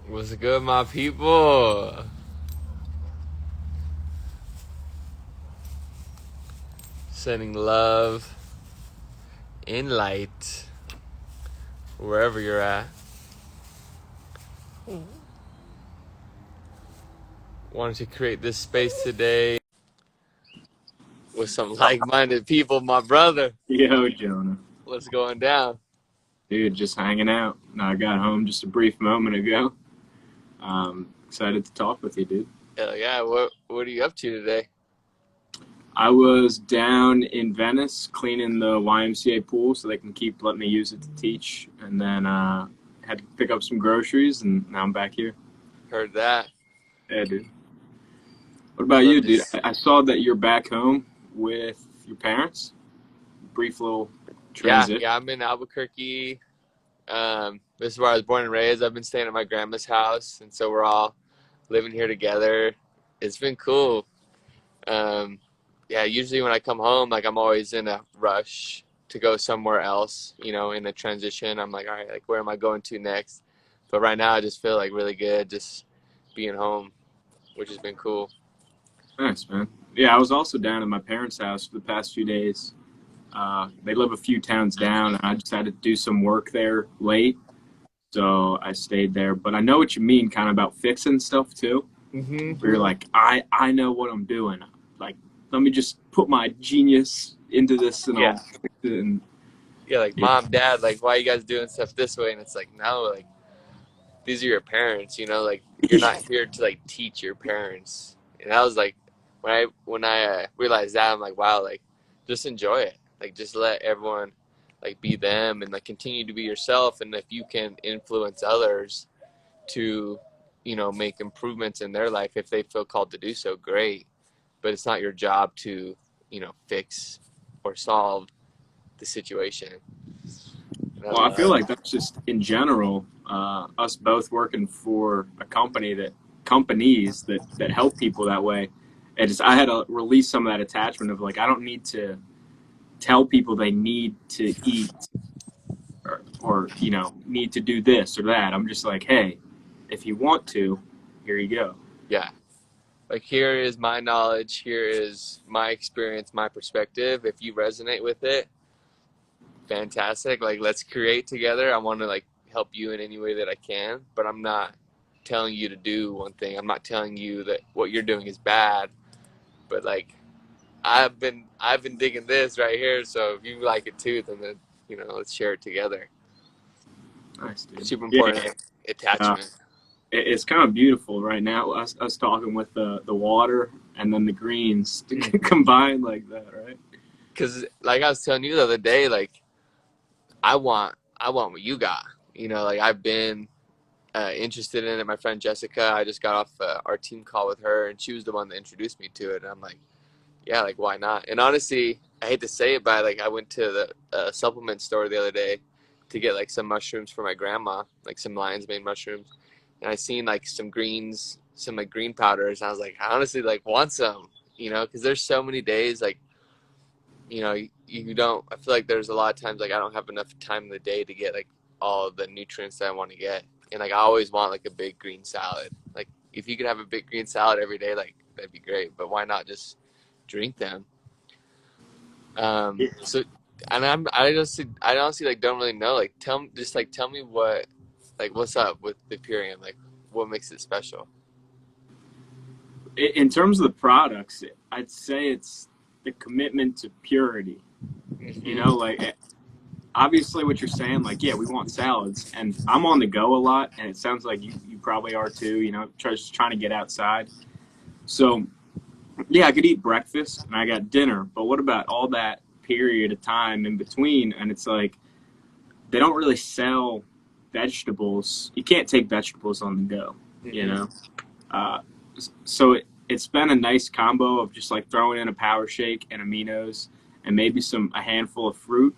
What's good, my people? Sending love and light wherever you're at. Wanted to create this space today with some like-minded people. My brother, Yo, Jonah. what's going down? Dude, just hanging out. I got home just a brief moment ago. Excited to talk with you, dude. Hell yeah, what are you up to today? I was down in Venice cleaning the YMCA pool so they can keep letting me use it to teach. And then had to pick up some groceries, and now I'm back here. Heard that. Yeah, dude. What about Let you, me dude? just. I saw that you're back home with your parents. Brief little Yeah, transit. yeah. I'm in Albuquerque. This is where I was born and raised. I've been staying at my grandma's house, and so we're all living here together. It's been cool. Um, yeah, usually when I come home, like I'm always in a rush to go somewhere else, in a transition. I'm like, all right, like where am I going to next? But right now I just feel like really good just being home, which has been cool. Nice, man. Yeah, I was also down at my parents' house for the past few days. They live a few towns down, and I just had to do some work there late, so I stayed there. But I know what you mean, kind of about fixing stuff too. Hmm. Where you're like, I know what I'm doing. Like, let me just put my genius into this, and Yeah. I'll fix it. And Yeah, like yeah, mom, dad, like why are you guys doing stuff this way? And it's like, no, like these are your parents, like you're not here to like teach your parents. And I was like, when I realized that, I'm like, wow, like just enjoy it, like just let everyone like be them and like continue to be yourself. And if you can influence others to, make improvements in their life, if they feel called to do so, great. But it's not your job to, fix or solve the situation. And I well, I feel love. like that's just in general, us both working for a company that companies that help people that way. I had to release some of that attachment of like, I don't need to tell people they need to eat or need to do this or that. I'm just like, hey, if you want to, here you go. Yeah. Like, here is my knowledge, here is my experience, my perspective. If you resonate with it, fantastic. Like, let's create together. I want to like help you in any way that I can, but I'm not telling you to do one thing. I'm not telling you that what you're doing is bad, but like I've been digging this right here, so if you like it too, then let's share it together. Nice, dude. Super Yeah, important uh, attachment. it's kind of beautiful right now. Us talking with the water and then the greens Mm. combined like that, right? Because like I was telling you the other day, like I want what you got. Like I've been interested in it. My friend Jessica, I just got off our team call with her, and she was the one that introduced me to it. And I'm like, yeah, like why not? And honestly, I hate to say it, but like I went to the supplement store the other day to get like some mushrooms for my grandma, like some lion's mane mushrooms, and I seen like some greens, some like green powders, and I was like, I honestly like want some, because there's so many days like you don't. I feel like there's a lot of times like I don't have enough time in the day to get like all of the nutrients that I want to get, and like I always want like a big green salad. Like if you could have a big green salad every day, like that'd be great. But why not just drink them? So, and I honestly like don't really know. Like tell me what, like what's up with the Purium? Like what makes it special? In terms of the products, I'd say it's the commitment to purity. Hmm. Like obviously what you're saying, like, yeah, we want salads, and I'm on the go a lot, and it sounds like you probably are too. Just trying to get outside. So yeah, I could eat breakfast and I got dinner, but what about all that period of time in between? And it's like they don't really sell vegetables. You can't take vegetables on the go, you Hmm. know. Uh, so it's been a nice combo of just like throwing in a power shake and aminos and maybe a handful of fruit.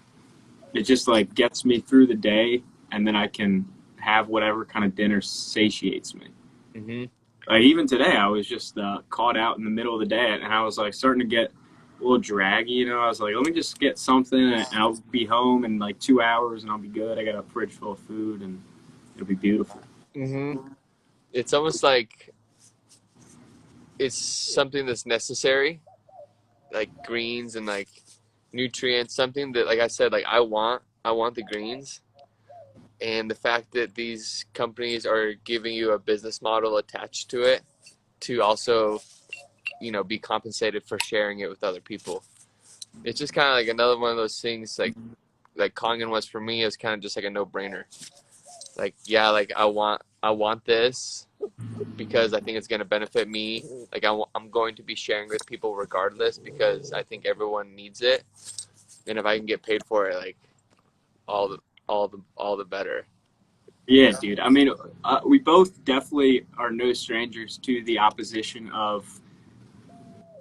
It just like gets me through the day, and then I can have whatever kind of dinner satiates me. Hmm. Like even today, I was just caught out in the middle of the day, and I was like starting to get a little draggy. I was like, let me just get something, and I'll be home in like 2 hours, and I'll be good. I got a fridge full of food, and it'll be beautiful. Hmm. it's almost like it's something that's necessary, like greens and like nutrients, something that, like I said, like I want the greens. And the fact that these companies are giving you a business model attached to it to also, be compensated for sharing it with other people. It's just kind of like another one of those things, like Kangen was for me, is kind of just like a no brainer. Like, yeah, like I want this because I think it's going to benefit me. Like I'm going to be sharing with people regardless because I think everyone needs it, and if I can get paid for it, like all the all the better. Yeah, dude. I mean, we both definitely are no strangers to the opposition of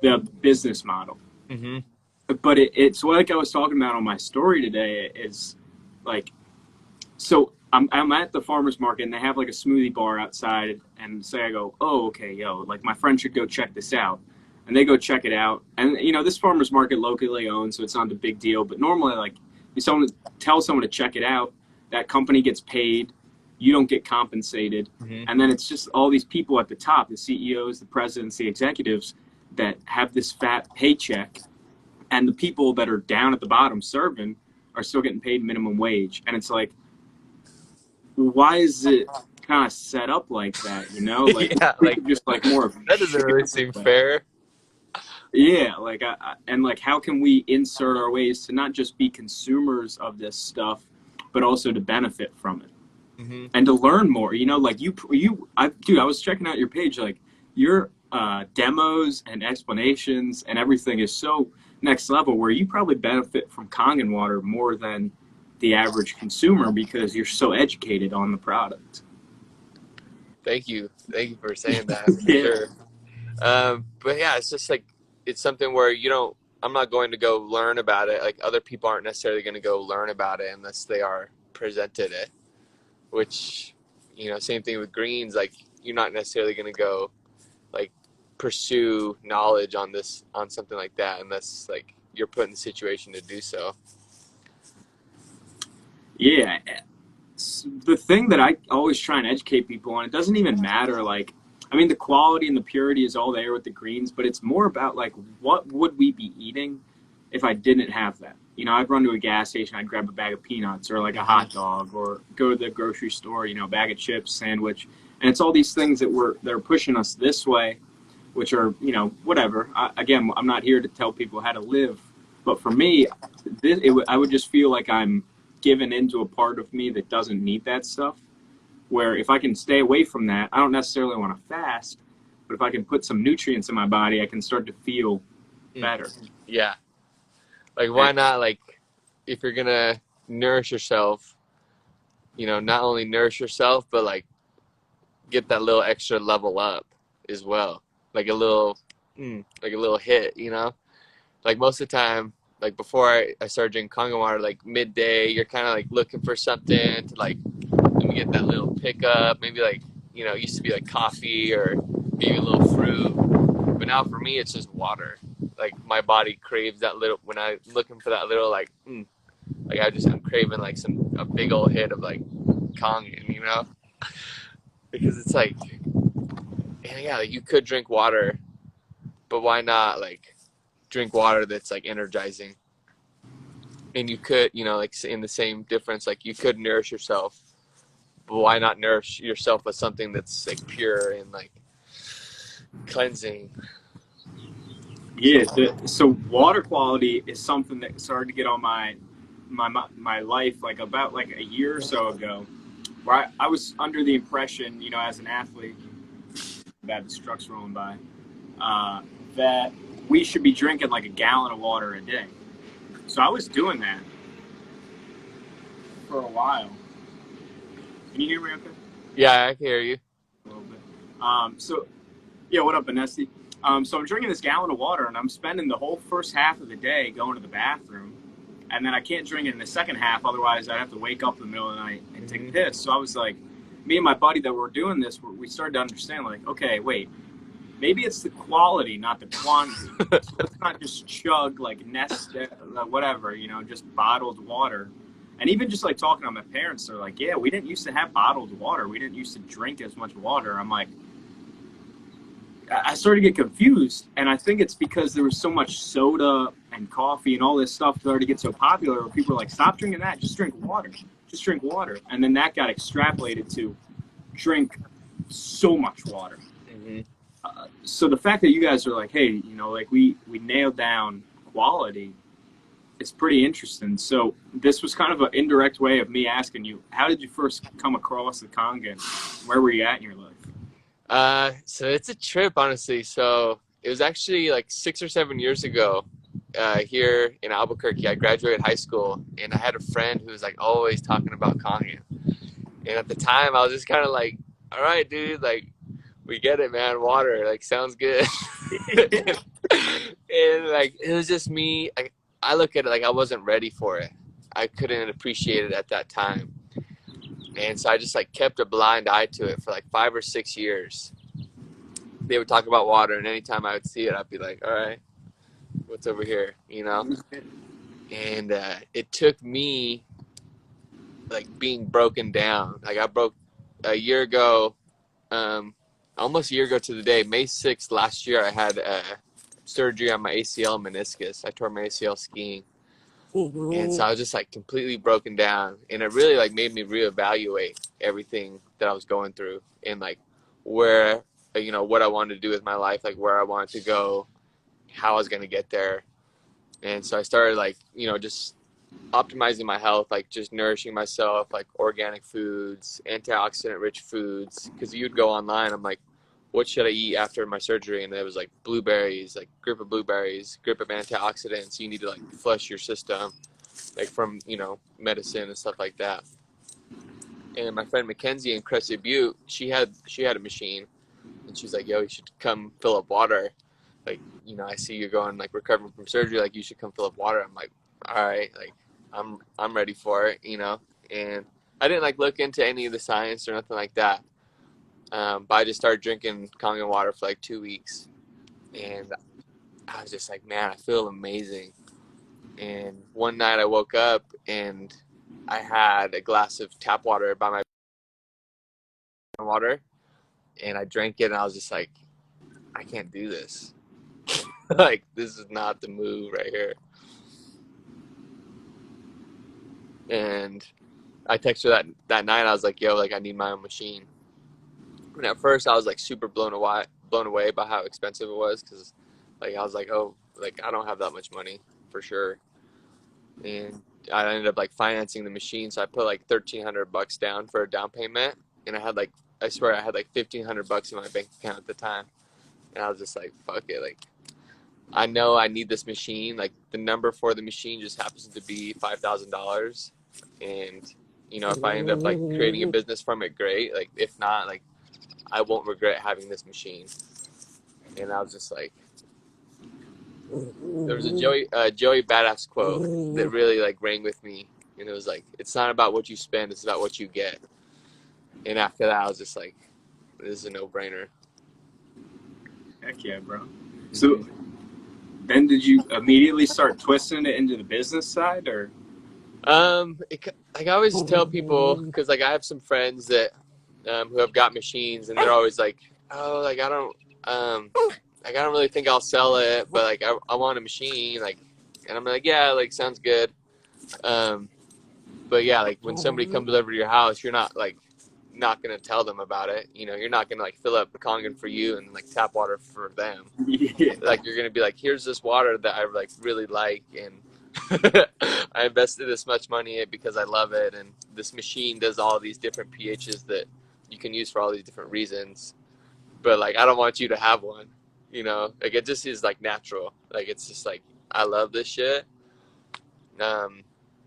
the business model. Mm-hmm. But it's like I was talking about on my story today. Is like, so I'm at the farmer's market and they have like a smoothie bar outside, and say I go, oh, okay, yo, like my friend should go check this out. And they go check it out. And this farmer's market locally owned, so it's not a big deal. But normally, like, if someone tell someone to check it out, that company gets paid, you don't get compensated. Mm-hmm. And then it's just all these people at the top, the CEOs, the presidents, the executives, that have this fat paycheck, and the people that are down at the bottom serving are still getting paid minimum wage. And it's like, why is it kind of set up like that? Like, Yeah, we like could just like more that doesn't share really seem that. fair. Yeah, like, and like, how can we insert our ways to not just be consumers of this stuff, but also to benefit from it Mm-hmm. and to learn more? Like, dude, I was checking out your page, like your demos and explanations and everything is so next level, where you probably benefit from Kangen water more than the average consumer because you're so educated on the product. Thank you for saying that for Yeah. sure. But yeah, it's just like it's something where you don't. I'm not going to go learn about it. Like other people aren't necessarily going to go learn about it unless they are presented it. Which, same thing with greens. Like you're not necessarily going to go like pursue knowledge on something like that unless like you're put in the situation to do so. Yeah, the thing that I always try and educate people on, it doesn't even matter. Like, I mean, the quality and the purity is all there with the greens, but it's more about like, what would we be eating if I didn't have that? I'd run to a gas station, I'd grab a bag of peanuts or like a Mm-hmm. hot dog, or go to the grocery store, a bag of chips, sandwich, and it's all these things that are pushing us this way, which are, whatever. Again, I'm not here to tell people how to live, but for me, I would just feel like I'm given into a part of me that doesn't need that stuff. Where if I can stay away from that, I don't necessarily want to fast, but if I can put some nutrients in my body, I can start to feel Mm. better. Yeah, like And why not? Like if you're gonna nourish yourself, not only nourish yourself, but like get that little extra level up as well. Like a little, like a little hit. Like most of the time, like before I started drinking Congo water, like midday, you're kind of like looking for something to like, let me get that little pickup. Maybe like, it used to be like coffee or maybe a little fruit. But now for me, it's just water. Like my body craves that little, when I'm looking for that little like, like I'm craving like a big old hit of like Kangen. Because it's like, yeah, like you could drink water, but why not like drink water that's like energizing? And you could, like in the same difference, like you could nourish yourself, but why not nourish yourself with something that's like pure and like cleansing? yeah, so water quality is something that started to get on my life, like about like a year or so ago, where I was under the impression, as an athlete, bad the truck's rolling by, uh, that we should be drinking like a gallon of water a day. So I was doing that for a while. Can you hear me okay? Yeah, I can hear you. A little bit. So, yeah, what up, Vanessa? So I'm drinking this gallon of water, and I'm spending the whole first half of the day going to the bathroom, and then I can't drink it in the second half, otherwise I'd have to wake up in the middle of the night and take a Mm-hmm. piss. So I was like, me and my buddy that were doing this, we started to understand, like, okay, wait, maybe it's the quality, not the quantity. So let's not just chug like Nest, whatever, just bottled water. And even just like talking to my parents, they're like, yeah, we didn't used to have bottled water. We didn't used to drink as much water. I'm like, I started to get confused. And I think it's because there was so much soda and coffee and all this stuff started to get so popular where people were like, stop drinking that. Just drink water. Just drink water. And then that got extrapolated to drink so much water. Hmm. So the fact that you guys are like, hey, you know, like we nailed down quality, it's pretty interesting. So this was kind of an indirect way of me asking you, how did you first come across the Kangen? Where were you at in your life? So it's a trip, honestly. So it was actually like 6 or 7 years ago, here in Albuquerque. I graduated high school, and I had a friend who was like always talking about Kanye. And at the time, I was just kind of like, "All right, dude, like we get it, man. Water, like sounds good." And like it was just me. I look at it like I wasn't ready for it. I couldn't appreciate it at that time. And so I just like kept a blind eye to it for like 5 or 6 years. They would talk about water, and anytime I would see it, I'd be like, "All right, what's over here?" You know. And it took me like being broken down. Like I broke a year ago, um, almost a year ago to the day, May 6th last year. I had surgery on my ACL meniscus. I tore my ACL skiing, and so I was just like completely broken down, and it really like made me reevaluate everything that I was going through and like where what I wanted to do with my life, like where I wanted to go, how I was going to get there. And so I started like just optimizing my health, like just nourishing myself, like organic foods, antioxidant rich foods. Because you'd go online, I'm like, what should I eat after my surgery? And it was like blueberries, like grip of blueberries, grip of antioxidants. You need to like flush your system, like from medicine and stuff like that. And my friend Mackenzie in Crested Butte, she had a machine, and she's like, "Yo, you should come fill up water. Like, I see you're going like recovering from surgery. Like, you should come fill up water." I'm like, "All right, like, I'm ready for it." And I didn't like look into any of the science or nothing like that. But I just started drinking Kangen water for like 2 weeks, and I was just like, man, I feel amazing. And one night I woke up and I had a glass of tap water by my water, and I drank it, and I was just like, I can't do this. Like, this is not the move right here. And I texted her that night. I was like, yo, like I need my own machine. And at first I was like super blown away by how expensive it was, because like I was like, oh, like I don't have that much money for sure. And I ended up like financing the machine, so I put like $1,300 down for a down payment, and I swear I had like $1,500 in my bank account at the time, and I was just like, fuck it, like I know I need this machine. Like the number for the machine just happens to be $5,000, and if I end up like creating a business from it, great. Like if not, like I won't regret having this machine. And I was just like, there was a Joey Badass quote that really like rang with me, and it was like, it's not about what you spend, it's about what you get. And after that, I was just like, this is a no-brainer. Heck yeah, bro. So then did you immediately start twisting it into the business side, or? Like I always tell people, because like I have some friends that who have got machines, and they're always like, oh, like I don't really think I'll sell it, but like I want a machine, like, and I'm like, yeah, like sounds good. Um, but yeah, like when somebody comes over to your house, you're not gonna tell them about it. You're not gonna like fill up a Kangen for you and like tap water for them. Yeah. Like you're gonna be like, here's this water that I like really like, and I invested this much money in it because I love it, and this machine does all these different pHs that you can use for all these different reasons. But like I don't want you to have one. Like it just is like natural. Like it's just like I love this shit. Um,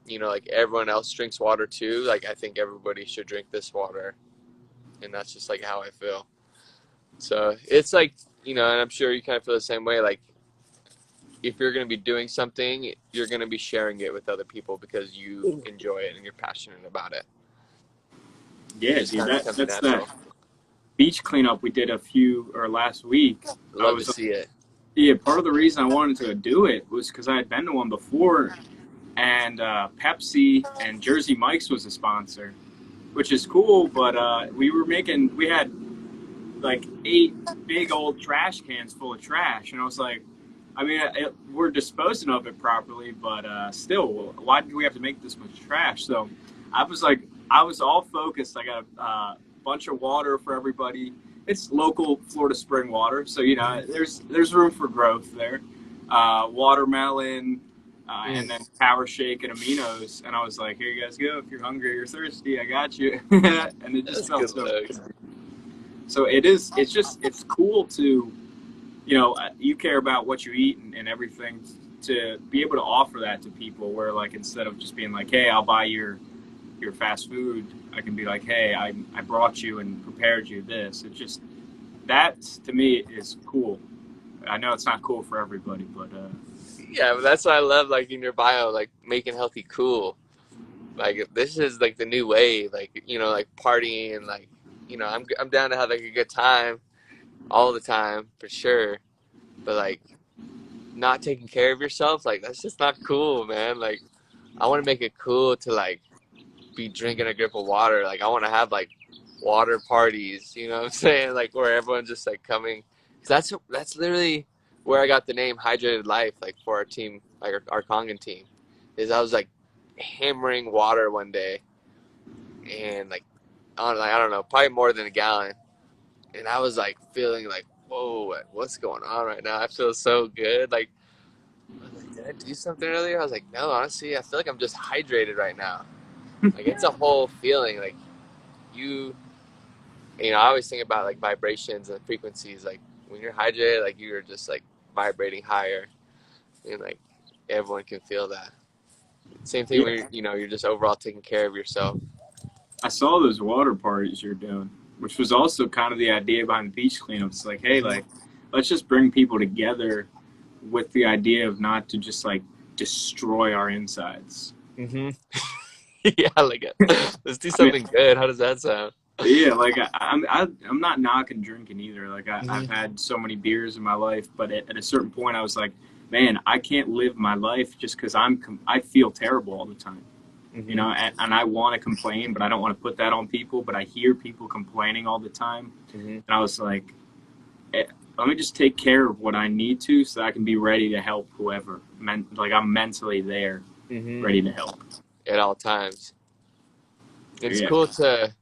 like everyone else drinks water too. Like I think everybody should drink this water, and that's just like how I feel. So it's like and I'm sure you kind of feel the same way. Like if you're going to be doing something, you're going to be sharing it with other people because you enjoy it and you're passionate about it. It Yeah, just dude, kind of becomes that's that natural. beach cleanup we did last week. I Love to was see it. Yeah, part of the reason I wanted to do it was because I had been to one before, and Pepsi and Jersey Mike's was a sponsor, which is cool. But we had like 8 big old trash cans full of trash, and I was like, I mean, we're disposing of it properly, but still, why do we have to make this much trash? So I was like, I was all focused. I got a bunch of water for everybody. It's local Florida spring water, so you know there's room for growth there. Watermelon, and then Mm, Power Shake and aminos, and I was like, here you guys go. If you're hungry or thirsty, I got you. And it just that's felt good so looks. good. So it is. It's cool to, you know, you care about what you eat and everything, to be able to offer that to people, where like instead of just being like, hey, I'll buy your fast food, I can be like, hey, I brought you and prepared you this. It's just, that to me is cool. I know it's not cool for everybody, but Yeah, but that's what I love, like in your bio, like making healthy cool. Like this is like the new wave, like like partying and like I'm down to have like a good time all the time for sure. But like not taking care of yourself, like that's just not cool, man. Like I want to make it cool to like be drinking a grip of water. Like I want to have like water parties, you know what I'm saying? Like where everyone's just like coming. 'Cause that's literally where I got the name Hydrated Life, like for our team, like our Kangen team. Is I was like hammering water one day and like I don't know, probably more than a gallon. And I was like feeling like, whoa, what's going on right now? I feel so good. Like I was like, did I do something earlier? I was like, no, honestly, I feel like I'm just hydrated right now. Like it's a whole feeling. Like you, I always think about like vibrations and frequencies. Like when you're hydrated, like you're just like vibrating higher, and like everyone can feel that. Same thing when yeah, you're just overall taking care of yourself. I saw those water parties you're doing, which was also kind of the idea behind the beach cleanups. Like, hey, Mhm. like let's just bring people together with the idea of not to just like destroy our insides. Mhm. Yeah, like let's do I mean, something good. How does that sound? yeah, like I'm not knocking drinking either. Like I've Mhm. had so many beers in my life, but at a certain point, I was like, man, I can't live my life just because I feel terrible all the time. You Mhm. know, and I want to complain, but I don't want to put that on people. But I hear people complaining all the time, Mhm. and I was like, eh, let me just take care of what I need to, so that I can be ready to help whoever. Like I'm mentally there, Mhm. ready to help. At all times. It's Yeah, cool to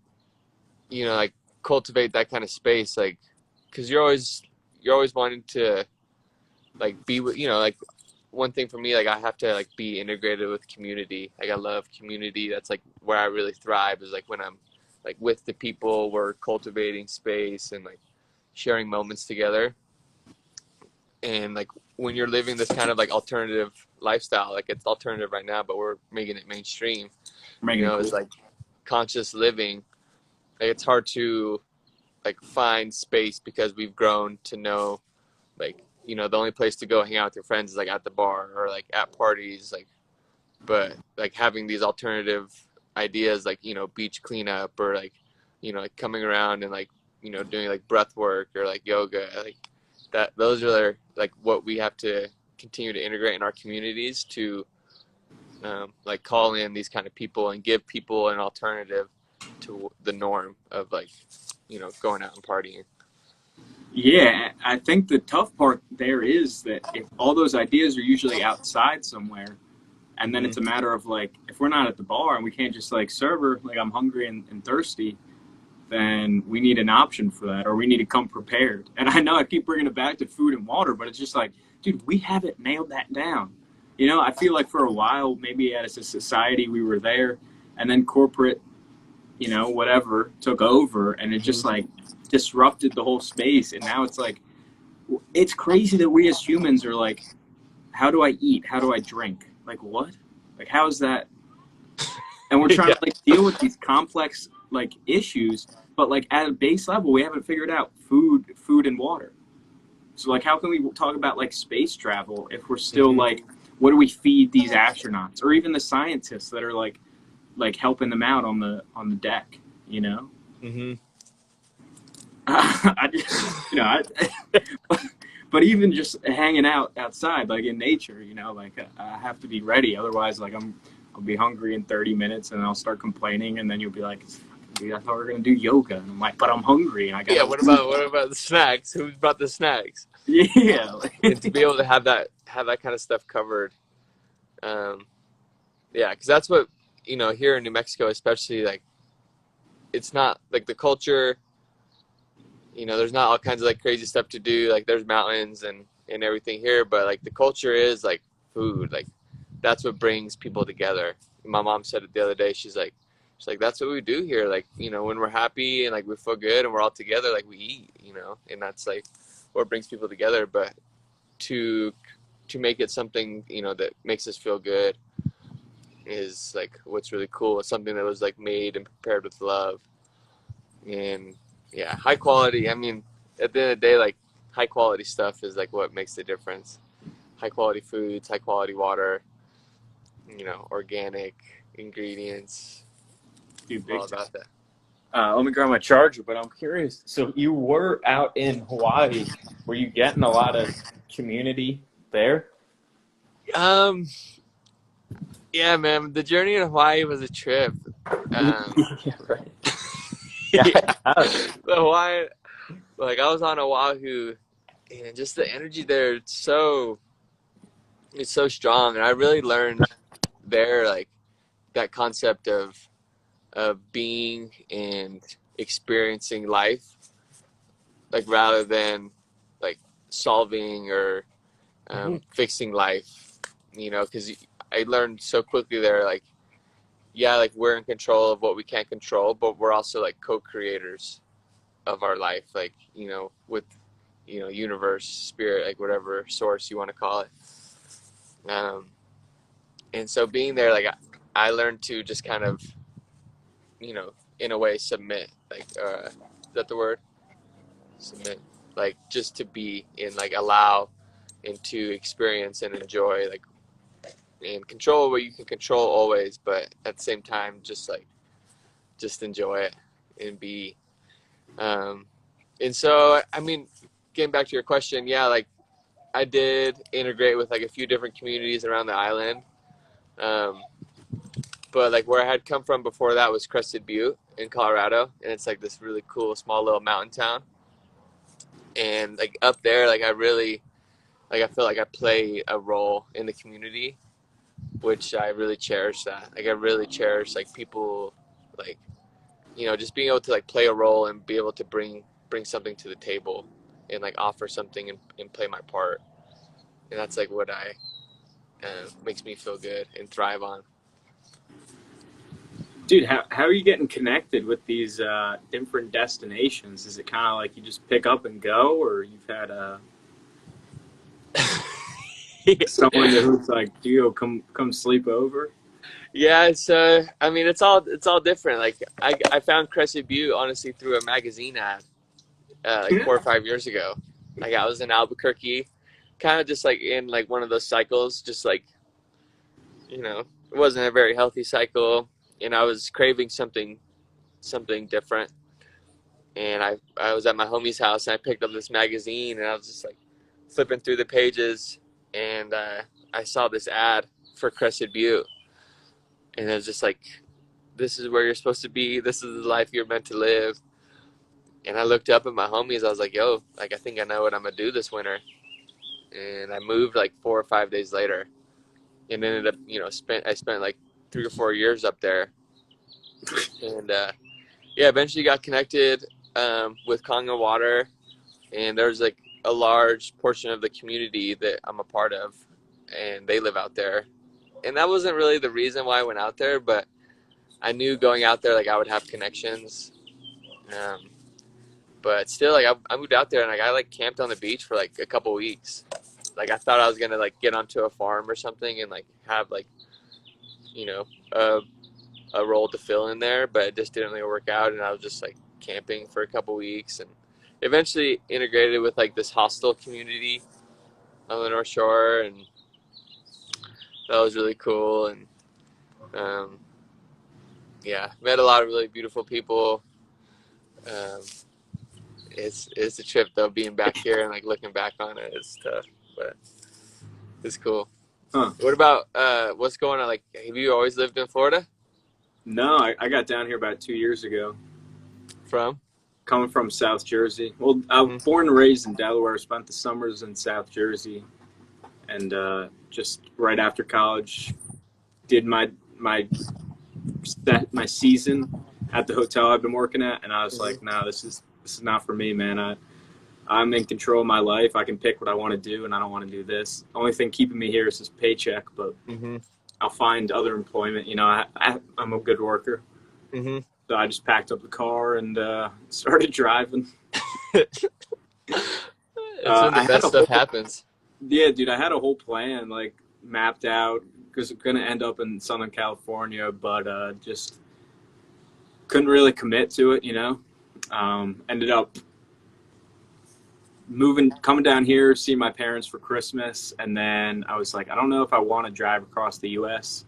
like cultivate that kind of space, like because you're always wanting to like be with like one thing for me, like I have to like be integrated with community. Like I love community. That's like where I really thrive, is like when I'm like with the people, we're cultivating space and like sharing moments together. And like when you're living this kind of like alternative lifestyle, like it's alternative right now, but we're making it mainstream, making it it's cool. like conscious living. Like it's hard to like find space because we've grown to know like the only place to go hang out with your friends is like at the bar or like at parties, like but like having these alternative ideas like beach cleanup or like like coming around and like doing like breath work or like yoga, like that those are like what we have to continue to integrate in our communities to like call in these kind of people and give people an alternative to the norm of like going out and partying. Yeah, I think the tough part there is that if all those ideas are usually outside somewhere, and then Mm-hmm. it's a matter of like, if we're not at the bar and we can't just like serve her, like I'm hungry and thirsty, then we need an option for that, or we need to come prepared. And I know I keep bringing it back to food and water, but it's just like, dude, we haven't nailed that down. You know, I feel like for a while, maybe as a society, we were there, and then corporate, you know, whatever took over, and it just Mm-hmm. like disrupted the whole space. And now it's like, it's crazy that we as humans are like, how do I eat? How do I drink? Like, what? Like, how is that? And we're trying Yeah. to like deal with these complex like issues, but like at a base level, we haven't figured out food, and water. So like, how can we talk about like space travel if we're still Mm-hmm. like, what do we feed these astronauts or even the scientists that are like helping them out on the deck? You know, Mm-hmm. I just, you know, but even just hanging out outside, like in nature, you know, like I have to be ready. Otherwise, like I'll be hungry in 30 minutes and I'll start complaining. And then you'll be like, dude, I thought we were going to do yoga. And I'm like, but I'm hungry and I got Yeah, to leave. what about the snacks? Who's brought the snacks? Yeah. And to be able to have that kind of stuff covered, um, yeah, because that's what here in New Mexico, especially like it's not like the culture. There's not all kinds of like crazy stuff to do. Like there's mountains and everything here, but like the culture is like food. Like that's what brings people together. My mom said it the other day. She's like that's what we do here. Like when we're happy and like we feel good and we're all together, like we eat. And that's like what brings people together. But to to make it something that makes us feel good is like what's really cool. It's something that was like made and prepared with love and yeah, high quality. I mean, at the end of the day, like high quality stuff is like what makes the difference. High quality foods, high quality water, organic ingredients. Dude, I'm all big time. about that. Let me grab my charger, but I'm curious. So you were out in Hawaii. Were you getting a lot of community there? Um, yeah, man, the journey in Hawaii was a trip. Um, Yeah, right. Yeah, yeah, I have. the Hawaii, like I was on Oahu, and just the energy there, it's so strong, and I really learned there, like that concept of being and experiencing life, like rather than like solving or fixing life, because I learned so quickly there, like, yeah, like we're in control of what we can't control, but we're also like co-creators of our life, like, with, universe, spirit, like whatever source you want to call it. Um, and so being there, like, I learned to just kind of, in a way submit, like, is that the word? Submit, like just to be in, like allow and to experience and enjoy, like, and control what you can control always, but at the same time just enjoy it and be um and so I mean, getting back to your question, yeah, like I did integrate with like a few different communities around the island, um but like where I had come from before that was Crested Butte in Colorado, and it's like this really cool small little mountain town. And like up there, like I really, like I feel like I play a role in the community, which I really cherish. That, like, I really cherish like people, like, just being able to like play a role and be able to bring something to the table and like offer something and play my part. And that's like what I makes me feel good and thrive on. Dude, how are you getting connected with these different destinations? Is it kind of like you just pick up and go, or you've had someone who's like, "Dude, come sleep over"? Yeah, so I mean, it's all different. Like I found Crescent Butte honestly through a magazine ad, like 4 or 5 years ago. Like I was in Albuquerque, kind of just like in like one of those cycles, just like, it wasn't a very healthy cycle, and I was craving something different. And I was at my homie's house and I picked up this magazine and I was just like flipping through the pages, and I saw this ad for Crescent Butte, and it was just like, this is where you're supposed to be. This is the life you're meant to live. And I looked up at my homies. I was like, yo, like I think I know what I'm gonna do this winter. And I moved like 4 or 5 days later, and ended up, I spent like 3 or 4 years up there, and yeah, eventually got connected with Congo Water, and there's like a large portion of the community that I'm a part of, and they live out there. And that wasn't really the reason why I went out there, but I knew going out there, like I would have connections. Um, but still, like I moved out there and like I like camped on the beach for like a couple weeks. Like I thought I was gonna like get onto a farm or something and like have like, you know a, a role to fill in there, but it just didn't really work out, and I was just like camping for a couple weeks, and eventually integrated with like this hostel community on the North Shore, and that was really cool. And um, yeah, met a lot of really beautiful people, um, it's a trip though. Being back here and like looking back on it is tough, but it's cool. Huh? What about what's going on? Like, have you always lived in Florida? No, I got down here about 2 years ago. From? Coming from South Jersey. Well, I was Hmm. born and raised in Delaware. Spent the summers in South Jersey, and just right after college, did my season at the hotel I've been working at, and I was Hmm. like, "No, this is not for me, man. I'm in control of my life. I can pick what I want to do, and I don't want to do this. The only thing keeping me here is this paycheck, but Hmm. I'll find other employment. I'm a good worker, Hmm. so I just packed up the car and started driving. It's when the I had best a stuff whole happens. Yeah, dude. I had a whole plan like mapped out because I'm gonna end up in Southern California, but just couldn't really commit to it. Ended up coming down here, see my parents for Christmas, and then I was like, I don't know if I want to drive across the U.S.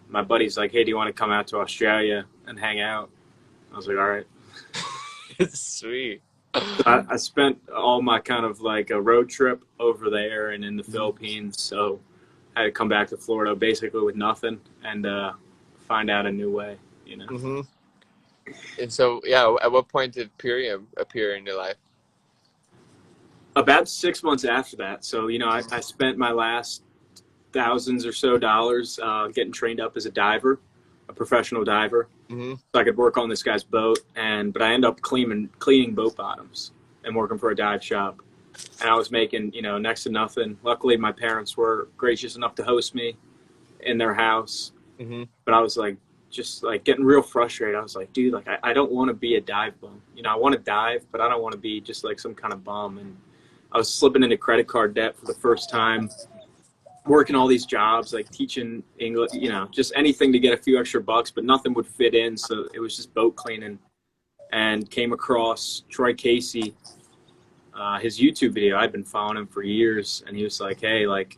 My buddy's like, hey, do you want to come out to Australia and hang out? I was like, all right. It's sweet. So I spent all my kind of like a road trip over there and in the Hmm. Philippines. So I had to come back to Florida basically with nothing and find out a new way. Hmm. And so, yeah, at what point did Purium appear in your life? About 6 months after that. So, I spent my last thousands or so dollars getting trained up as a diver, a professional diver. Hmm. So I could work on this guy's boat, but I ended up cleaning boat bottoms and working for a dive shop. And I was making next to nothing. Luckily, my parents were gracious enough to host me in their house. Hmm. But I was like, just like getting real frustrated. I was like, dude, like I don't want to be a dive bum. I want to dive, but I don't want to be just like some kind of bum. And I was slipping into credit card debt for the first time, working all these jobs, like teaching English, just anything to get a few extra bucks, but nothing would fit in. So it was just boat cleaning, and came across Troy Casey, his YouTube video. I'd been following him for years, and he was like, hey, like,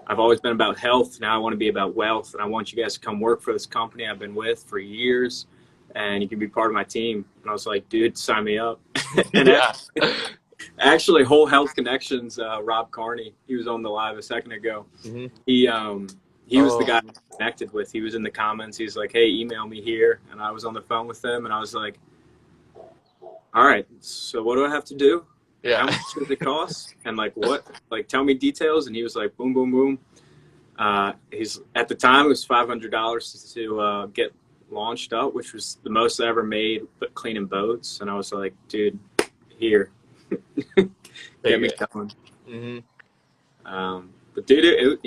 I've always been about health. Now I want to be about wealth, and I want you guys to come work for this company I've been with for years, and you can be part of my team. And I was like, dude, sign me up. And Yeah. actually, Whole Health Connections, Rob Carney, he was on the live a second ago. Hmm. He was the Oh. guy I connected with. He was in the comments. He's like, hey, email me here. And I was on the phone with him, and I was like, all right, so what do I have to do? And Yeah. how much does it cost? And like what? Like tell me details. And he was like, boom, boom, boom. He's at the time it was $500 to get launched up, which was the most I ever made, but cleaning boats. And I was like, dude, here, get Take me it. going. Hmm. But dude,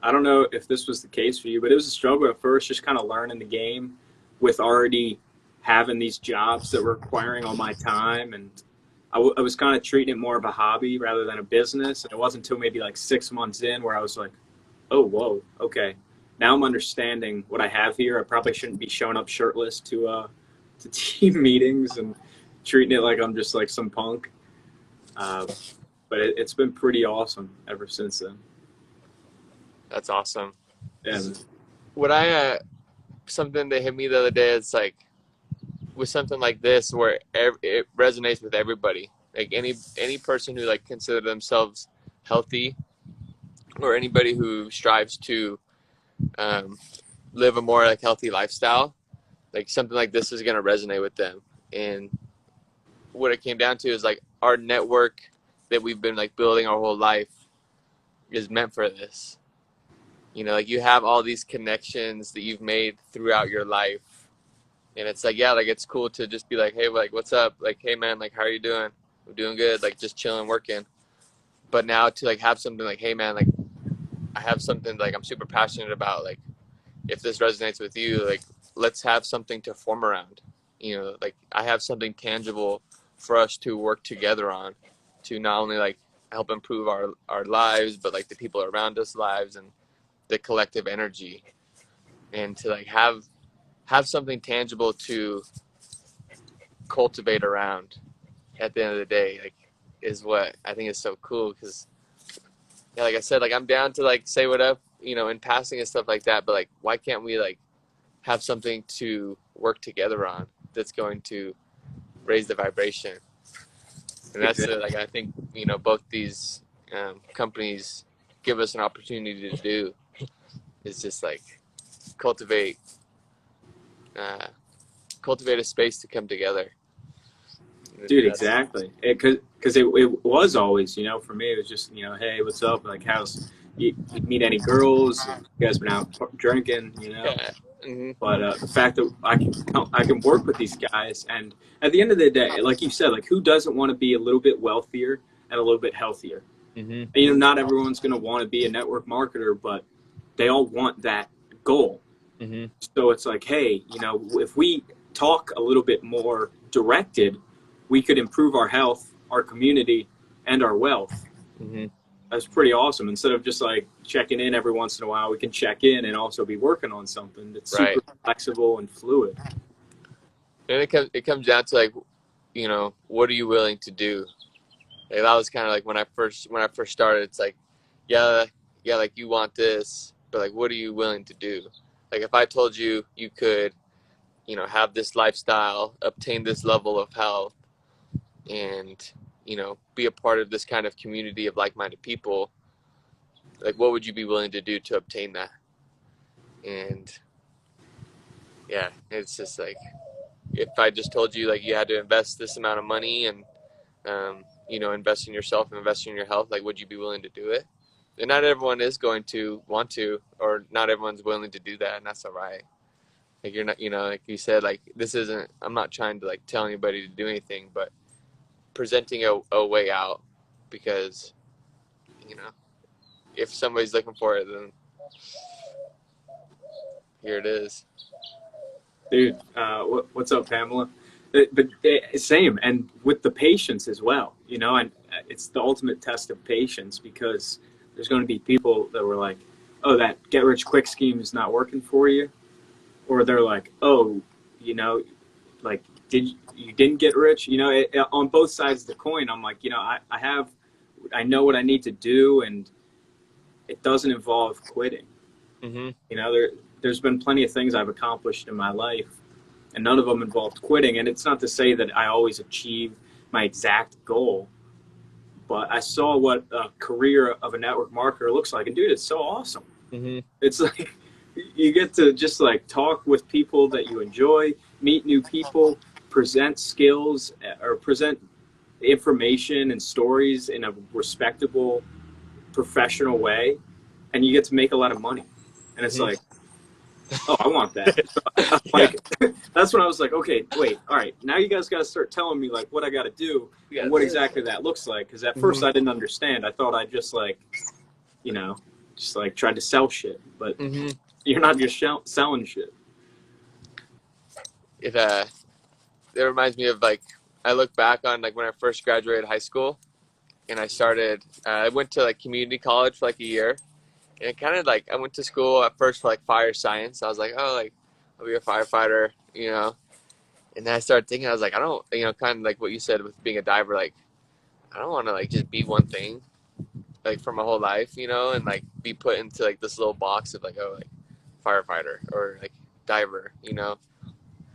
I don't know if this was the case for you, but it was a struggle at first, just kind of learning the game with already having these jobs that were requiring all my time, and I was kind of treating it more of a hobby rather than a business. And it wasn't until maybe like 6 months in where I was like, oh, whoa, okay. Now I'm understanding what I have here. I probably shouldn't be showing up shirtless to team meetings and treating it like I'm just like some punk. Uh, but it's been pretty awesome ever since then. That's awesome. Yeah. What I something that hit me the other day is like with something like this where it resonates with everybody. Like any person who like consider themselves healthy or anybody who strives to um, live a more like healthy lifestyle, like something like this is gonna resonate with them. And what it came down to is like our network that we've been like building our whole life is meant for this. Like you have all these connections that you've made throughout your life, and it's like, yeah, like it's cool to just be like, hey, like what's up, like, hey man, like how are you doing? I'm doing good, like just chilling, working. But now to like have something like, hey man, like I have something like I'm super passionate about, like if this resonates with you, like let's have something to form around. Like I have something tangible for us to work together on, to not only like help improve our lives, but like the people around us lives and the collective energy, and to like have something tangible to cultivate around at the end of the day, like is what I think is so cool. Because yeah, like I said, like I'm down to like say what up, in passing and stuff like that, but like why can't we like have something to work together on that's going to raise the vibration? And that's Exactly. like I think both these companies give us an opportunity to do is just like cultivate uh, cultivate a space to come together. Dude, That's exactly. It was always, for me, it was just, hey, what's up? Like, you meet any girls? You guys been out drinking? yeah. Hmm. But the fact that I can work with these guys, and at the end of the day, like you said, like who doesn't want to be a little bit wealthier and a little bit healthier? Hmm. And, not everyone's going to want to be a network marketer, but they all want that goal. Hmm. So it's like, hey, if we talk a little bit more directed, we could improve our health, our community, and our wealth. Hmm. That's pretty awesome. Instead of just like checking in every once in a while, we can check in and also be working on something that's super Right. flexible and fluid. And it comes down to like what are you willing to do? Like that was kind of like when I first started. It's like, yeah, yeah, like you want this, but like, what are you willing to do? Like if I told you you could, have this lifestyle, obtain this level of health, and be a part of this kind of community of like-minded people, like what would you be willing to do to obtain that? And yeah, it's just like if I just told you like you had to invest this amount of money and invest in yourself and invest in your health, like would you be willing to do it? And not everyone is going to want to, or not everyone's willing to do that, and that's all right. Like you're not, like you said, like this isn't. I'm not trying to like tell anybody to do anything, but presenting a way out, because you know if somebody's looking for it, then here it is. Dude, what's up, Pamela? But same, and with the patience as well, and it's the ultimate test of patience because there's going to be people that were like, oh, that get rich quick scheme is not working for you, or they're like, oh, you know, like you didn't get rich, on both sides of the coin. I'm like, I know what I need to do, and it doesn't involve quitting. Hmm. There's been plenty of things I've accomplished in my life, and none of them involved quitting. And it's not to say that I always achieve my exact goal, but I saw what a career of a network marketer looks like, and dude, it's so awesome. Hmm. It's like you get to just like talk with people that you enjoy, meet new people, present skills or present information and stories in a respectable, professional way, and you get to make a lot of money. And it's Hmm. like, oh, I want that. So I'm Yeah. like, that's when I was like, okay, wait, all right, now you guys got to start telling me like what I got to do and Yeah. what exactly that looks like. Because at Hmm. first I didn't understand. I thought I just like, you know, just like tried to sell shit, but Hmm. you're not just selling shit. It reminds me of like I look back on like when I first graduated high school and I started. I went to like community college for like a year, and it kind of like I went to school at first for like fire science. I was like, oh, like I'll be a firefighter. And then I started thinking, I was like, I don't, kind of like what you said with being a diver, like I don't want to like just be one thing like for my whole life, and like be put into like this little box of like, oh, like firefighter or like diver.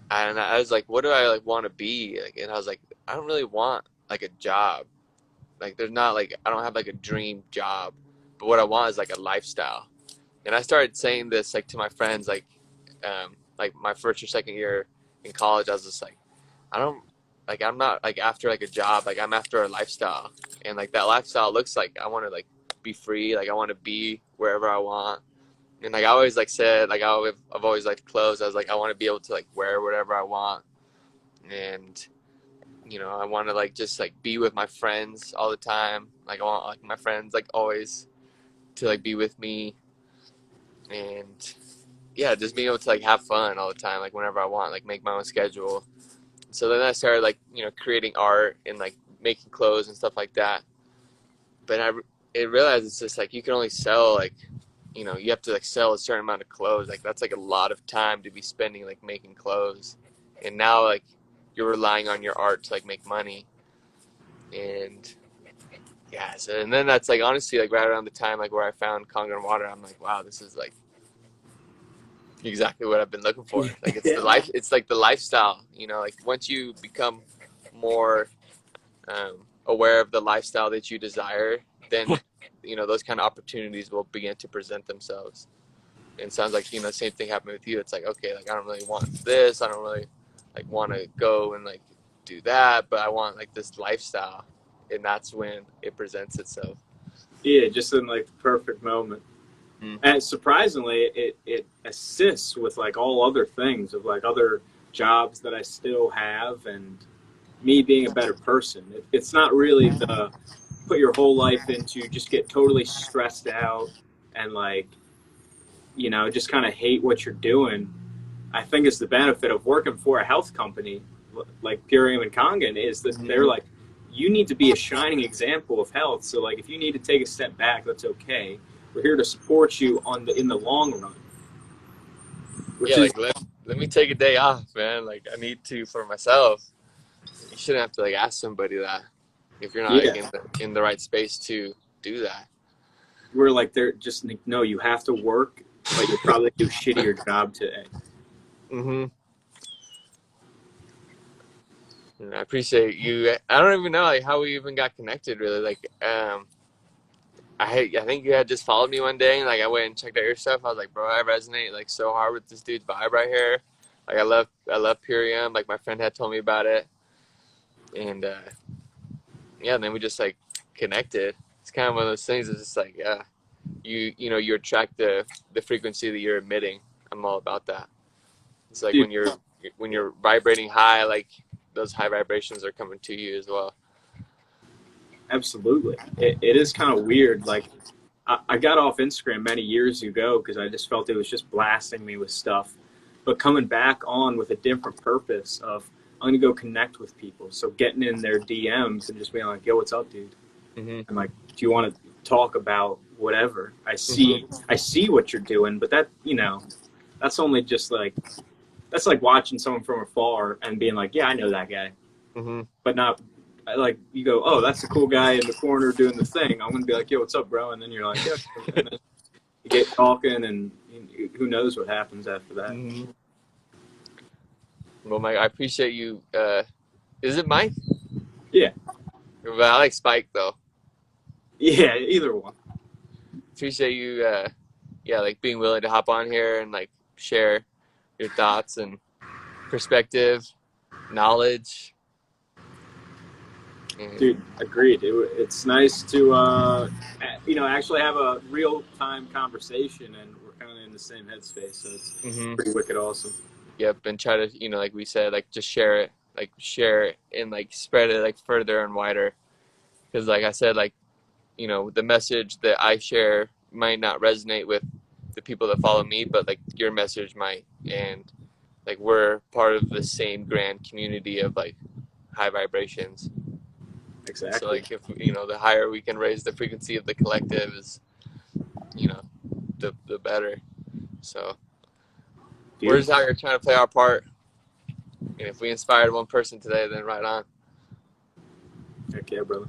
And I was like, what do I like want to be? Like, and I was like, I don't really want like a job. Like, there's not like I don't have like a dream job, but what I want is like a lifestyle. And I started saying this like to my friends, like my first or second year in college. I was just like, I don't like I'm not like after like a job. Like I'm after a lifestyle, and like that lifestyle looks like I want to like be free. Like I want to be wherever I want. And like I always like said, like I've always liked clothes. I was like I want to be able to like wear whatever I want, and I want to like just like be with my friends all the time. Like I want like my friends like always to like be with me, and yeah, just being able to like have fun all the time, like whenever I want, like make my own schedule. So then I started like creating art and like making clothes and stuff like that. But I realized it's just like you can only sell like you have to like sell a certain amount of clothes. Like that's like a lot of time to be spending like making clothes. And now like you're relying on your art to like make money. And yeah, so and then that's like honestly like right around the time like where I found Congo water, I'm like, wow, this is like exactly what I've been looking for. Like it's the Yeah. life, it's like the lifestyle. Like once you become more aware of the lifestyle that you desire, then those kind of opportunities will begin to present themselves. And it sounds like same thing happened with you. It's like, okay, like I don't really want this. I don't really like want to go and like do that, but I want like this lifestyle, and that's when it presents itself. Yeah, just in like the perfect moment. Mm. And surprisingly, it assists with like all other things of like other jobs that I still have and me being a better person. It's not really the put your whole life into just get totally stressed out and like, just kind of hate what you're doing. I think it's the benefit of working for a health company like Purium and Kangen is that they're Mm-hmm. like, you need to be a shining example of health. So like, if you need to take a step back, that's okay. We're here to support you in the long run, which Yeah, is like let me take a day off, man. Like I need to for myself. You shouldn't have to like ask somebody that if you're not yeah. like in the right space to do that. We're like they're just like, no, you have to work, but you'll probably do a shittier job today. Mm-hmm. I appreciate you. I don't even know like how we even got connected really. Like I think you had just followed me one day and like I went and checked out your stuff. I was like, bro, I resonate like so hard with this dude's vibe right here. Like I love Purium. Like my friend had told me about it, and yeah, and then we just like connected. It's kind of one of those things. It's just like you attract the frequency that you're emitting. I'm all about that. It's like Dude, when you're vibrating high, like those high vibrations are coming to you as well. absolutely. It is kind of weird. Like, I got off Instagram many years ago because I just felt it was just blasting me with stuff. But coming back on with a different purpose of I'm gonna go connect with people. So getting in their DMs and just being like, "Yo, what's up, dude?" Hmm. And like, "Do you want to talk about whatever?" Hmm. I see what you're doing, but that's only just like that's like watching someone from afar and being like, "Yeah, I know that guy," Hmm. but not like you go, "Oh, that's the cool guy in the corner doing the thing." I'm gonna be like, "Yo, what's up, bro?" And then you're like, "Yeah," and then you get talking, and who knows what happens after that. Hmm. Well, Mike, I appreciate you. Is it Mike? Yeah, But I like Spike though. yeah, either one. Appreciate you. Yeah, like being willing to hop on here and like share your thoughts and perspective, knowledge. And Dude, agreed. It's nice to actually have a real time conversation, and we're kind of in the same headspace, so it's hmm, pretty wicked awesome. yep, and try to like we said, like just share it, and like spread it like further and wider. Because like I said, like the message that I share might not resonate with the people that follow me, but like your message might, and like we're part of the same grand community of like high vibrations. And so Exactly. like if the higher we can raise the frequency of the collective is you know the better. So we're just Beautiful. out here trying to play our part, and if we inspired one person today, then right on. Heck yeah, brother.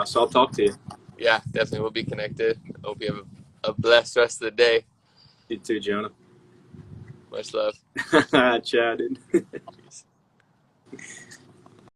So I'll talk to you. Yeah, definitely we'll be connected. Hope you have a blessed rest of the day. You too, Jonah. Much love. Chatted. Peace.